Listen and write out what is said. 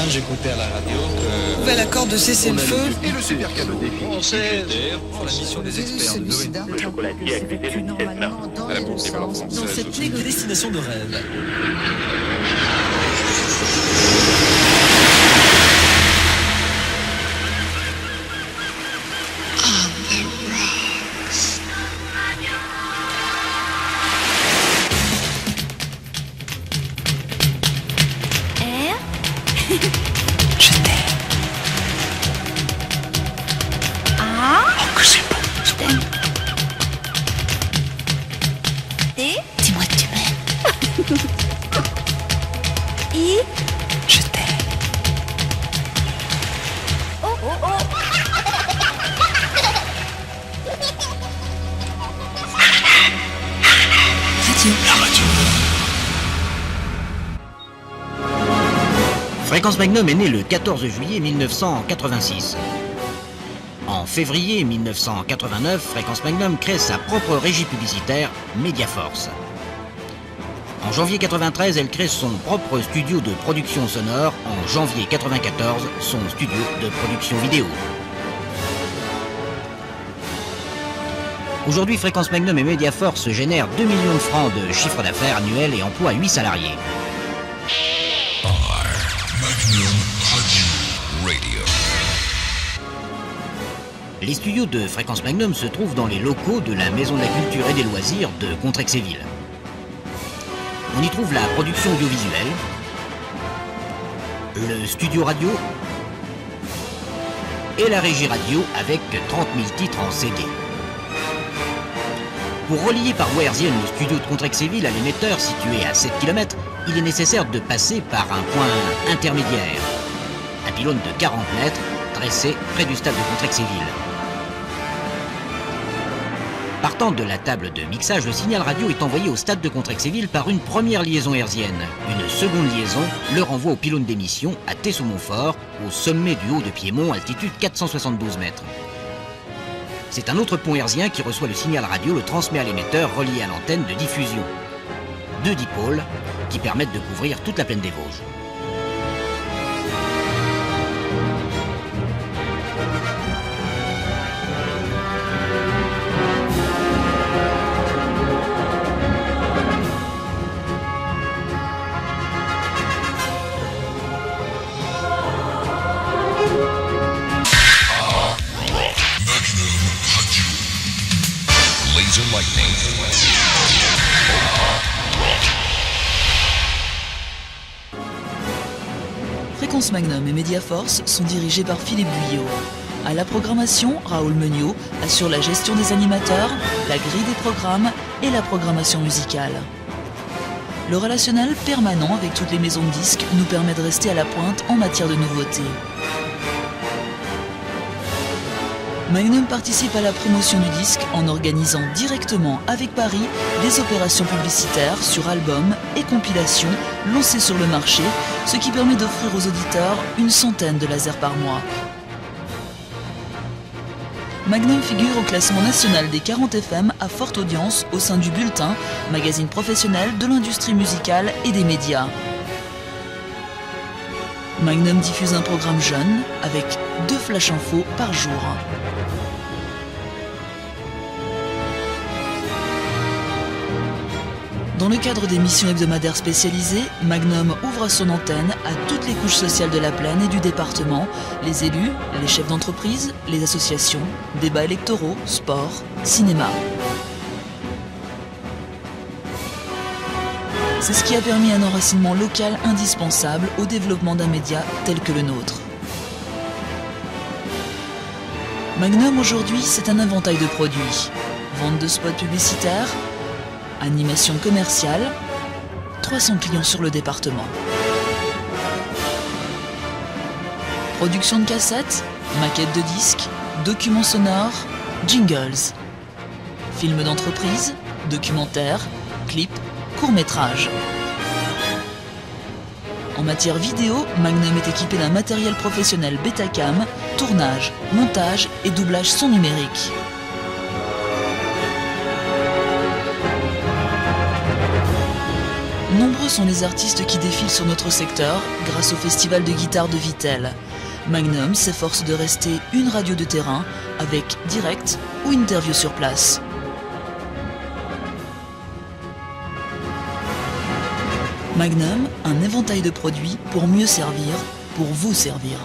j'écoutais à la radio. Nouvel accord de cessez-le-feu. Et le super cadeau défi. Français pour la mission des experts de Noé. Le chocolatier accusé de 17 mars. À la Banque des valeurs françaises. Dans cette destination de rêve. Je t'aime. Ah, Oh, que c'est beau. je t'aime. T, Dis-moi que tu m'aimes. I, Je t'aime. O, O, O. Radio. La radio. Fréquence Magnum est né le 14 juillet 1986. En février 1989, Fréquence Magnum crée sa propre régie publicitaire, Mediaforce. En janvier 93, elle crée son propre studio de production sonore. En janvier 94, son studio de production vidéo. Aujourd'hui, Fréquence Magnum et Mediaforce génèrent 2 millions de francs de chiffre d'affaires annuel et emploient 8 salariés. Les studios de Fréquence Magnum se trouvent dans les locaux de la Maison de la Culture et des Loisirs de Contrexéville. On y trouve la production audiovisuelle, le studio radio et la régie radio avec 30 000 titres en CD. Pour relier par voie hertzienne le studio de Contrexéville à l'émetteur situé à 7 km, il est nécessaire de passer par un point intermédiaire, un pylône de 40 mètres dressé près du stade de Contrexéville. Partant de la table de mixage, le signal radio est envoyé au stade de Contrexéville par une première liaison hertzienne. Une seconde liaison le renvoie au pylône d'émission à Tessou-Montfort, au sommet du haut de Piémont, altitude 472 mètres. C'est un autre pont hertzien qui reçoit le signal radio, le transmet à l'émetteur relié à l'antenne de diffusion. 2 dipôles qui permettent de couvrir toute la plaine des Vosges. Laser Lightning. Fréquence Magnum et Mediaforce sont dirigés par Philippe Guyot. À la programmation, Raoul Meuniot assure la gestion des animateurs, la grille des programmes et la programmation musicale. Le relationnel permanent avec toutes les maisons de disques nous permet de rester à la pointe en matière de nouveautés. Magnum participe à la promotion du disque en organisant directement avec Paris des opérations publicitaires sur albums et compilations lancées sur le marché, ce qui permet d'offrir aux auditeurs une centaine de lasers par mois. Magnum figure au classement national des 40 FM à forte audience au sein du Bulletin, magazine professionnel de l'industrie musicale et des médias. Magnum diffuse un programme jeune avec 2 flash infos par jour. Dans le cadre des missions hebdomadaires spécialisées, Magnum ouvre son antenne à toutes les couches sociales de la plaine et du département, les élus, les chefs d'entreprise, les associations, débats électoraux, sport, cinéma. C'est ce qui a permis un enracinement local indispensable au développement d'un média tel que le nôtre. Magnum aujourd'hui, c'est un inventaire de produits. Vente de spots publicitaires, animation commerciale, 300 clients sur le département. Production de cassettes, maquettes de disques, documents sonores, jingles. Films d'entreprise, documentaires, clips, courts-métrages. En matière vidéo, Magnum est équipé d'un matériel professionnel Betacam, tournage, montage et doublage son numérique. Nombreux sont les artistes qui défilent sur notre secteur grâce au Festival de guitare de Vittel. Magnum s'efforce de rester une radio de terrain avec direct ou interview sur place. Magnum, un éventail de produits pour mieux servir, pour vous servir.